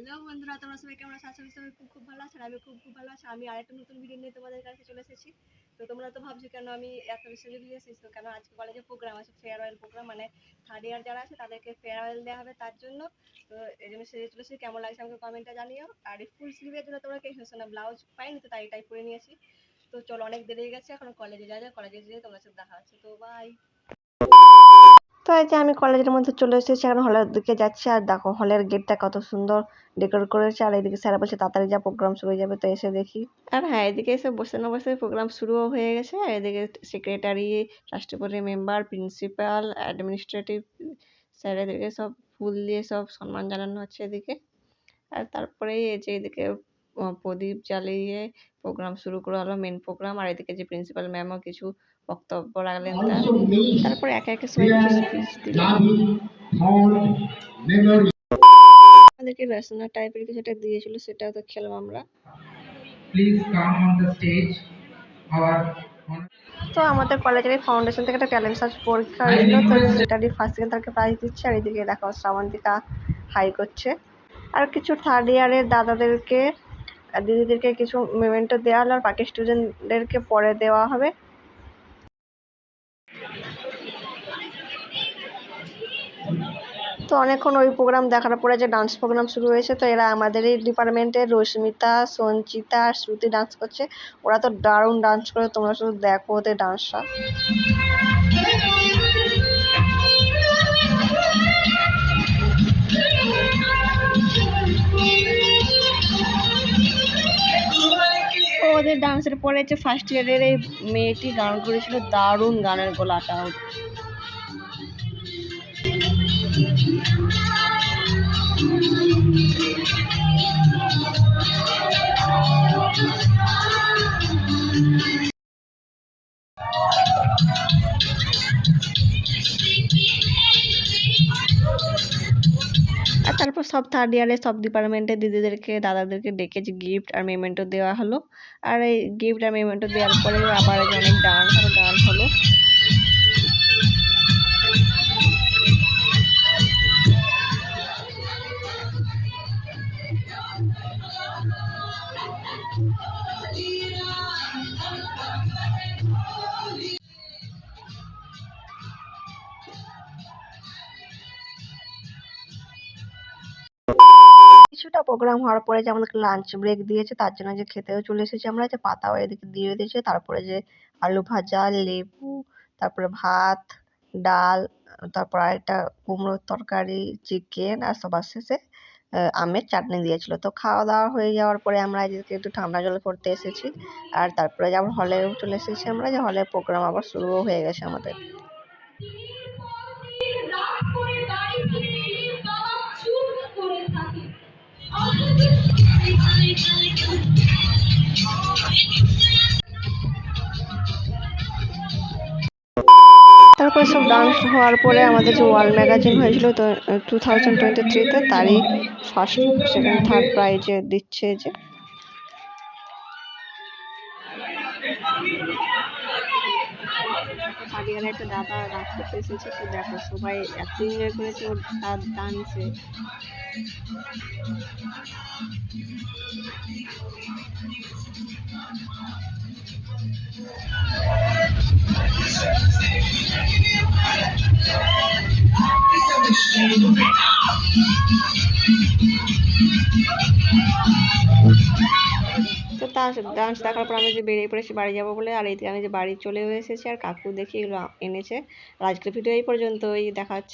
Hello বন্ধুরা, তোমরা সবাই কেমন আছো? আশা করি সবাই খুব ভালো আছো। আমি খুব ভালো আছি। আমি আরেকটা নতুন ভিডিও নিয়ে তোমাদের কাছে চলে এসেছি। তো তোমরা তো ভাবছো কেন আমি এত সেজে গুজে এসেছি, তো কেন আজকে কলেজে প্রোগ্রাম আছে, ফেয়ারওয়েল প্রোগ্রাম, মানে থার্ড ইয়ার যারা আছে তাদেরকে ফেয়ারওয়েল দেওয়া হবে তার জন্য। তো এই জন্য সেজে চলেছি। কেমন লাগছে আমাকে কমেন্টে জানিও। আর এই ফুল স্লিভের জন্য তোমরা কে এসেছো না, ব্লাউজ পাইনি তো তাই এটাই পরে নিয়েছি। তো চলো, অনেক দেরি হয়ে গেছে, এখন কলেজে যাওয়া যায়। কলেজে যেয়ে তোমার সাথে দেখা হচ্ছে। তো বাই। তো এই যে আমি কলেজের মধ্যে চলে এসেছি, এখন হলের দিকে যাচ্ছি। আর দেখো হলের গেটটা কত সুন্দর ডেকোরেট করেছে। আর এদিকে স্যার বলছে তাড়াতাড়ি যা, প্রোগ্রাম শুরু হয়ে যাবে। তো এসে দেখি, আর হ্যাঁ, এদিকে এসে বসে না বসে প্রোগ্রাম শুরুও হয়ে গেছে। আর এদিকে সেক্রেটারি, রাষ্ট্রপতি মেম্বার, প্রিন্সিপাল, অ্যাডমিনিস্ট্রেটিভ স্যার, এদিকে সব ফুল দিয়ে সব সম্মান জানানো হচ্ছে এদিকে। আর তারপরেই এই যে এদিকে প্রদীপ জ্বালিয়ে প্রোগ্রাম শুরু করা হলো, মেন প্রোগ্রাম। আর এদিকে যে প্রিন্সিপাল ম্যামও কিছু বক্তব্য রাখলেন তারপর একে একে সবাই কিছু স্পিচ দিলেন। আমাদেরকে রেশনার টাইপের কিছু একটা দিয়েছিল, সেটাও তো খেলাম আমরা। তো আমাদের কলেজের ফাউন্ডেশন থেকে একটা ট্যালেন্ট সার্চ পরীক্ষা হয়েছিল, তো সেটারই ফার্স্ট সেকেন্ড তাকে প্রাইজ দিচ্ছে। আর এদিকে দেখো শ্রাবন্তিকা হাই করছে। আর কিছু থার্ড ইয়ারের দাদাদেরকে দিদিদেরকে কিছু মেমেন্টো দেওয়া হলো, আর বাকি স্টুডেন্টদেরকে পরে দেওয়া হবে। তো অনেকক্ষণ ওই প্রোগ্রাম দেখার পরে যে ডান্স প্রোগ্রাম শুরু হয়েছে, তো এরা আমাদেরই ডিপার্টমেন্টের রশ্মিতা, সঞ্চিতা আর শ্রুতি ডান্স করছে। ওরা তো দারুণ ডান্স করে, তোমরা শুধু দেখো ওদের ডান্সটা। ওদের ডান্সের পরে যে ফার্স্ট ইয়ারের এই মেয়েটি গান করেছিল, দারুণ গানের গলাটা। আর তারপর সব থার্ড ইয়ারে সব ডিপার্টমেন্টের দিদিদেরকে দাদাদেরকে ডেকে যে গিফট আর মেমেন্টো দেওয়া হলো। আর এই গিফট আর মেমেন্টো দেওয়ার পরে আবার অনেক ডান্স আর গান হলো। কিছুটা প্রোগ্রাম হওয়ার পরে যে আমাদেরকে লাঞ্চ ব্রেক দিয়েছে, তার জন্য যে খেতেও চলে এসেছি আমরা। যে পাতাও এদিকে দিয়ে দিয়েছে, তারপরে যে আলু ভাজা, লেবু, তারপরে ভাত, ডাল, তারপর আরেকটা কুমড়োর তরকারি, চিকেন, আর সবার শেষে আমের চাটনি দিয়েছিল। তো খাওয়া দাওয়া হয়ে যাওয়ার পরে আমরা এদিকে একটু ঠান্ডা জল করতে এসেছি। আর তারপরে যে আমরা হলেও চলে এসেছি আমরা, যে হলের প্রোগ্রাম আবার শুরুও হয়ে গেছে আমাদের। তারপর সব ডান্স হওয়ার পরে আমাদের যে ওয়ার্ল্ড ম্যাগাজিন হয়েছিল, তো 2023-তে, তারই ফার্স্ট সেকেন্ড থার্ড প্রাইজে দিচ্ছে। যে থার্ড ইয়ারে একটা দাদা ডান্স করতে এসেছে, তো দেখো সবাই এত এনজয় করেছে ওর তার ডান্সে। তো তার ডান্স দেখার পর আমি যে বেরিয়ে পড়েছি বাড়ি যাবো বলে। আর এইদিকে আমি যে বাড়ি চলেও এসেছি, আর কাকু দেখি এগুলো এনেছে। আর আজকের ভিডিও এই পর্যন্তই, দেখা হচ্ছে।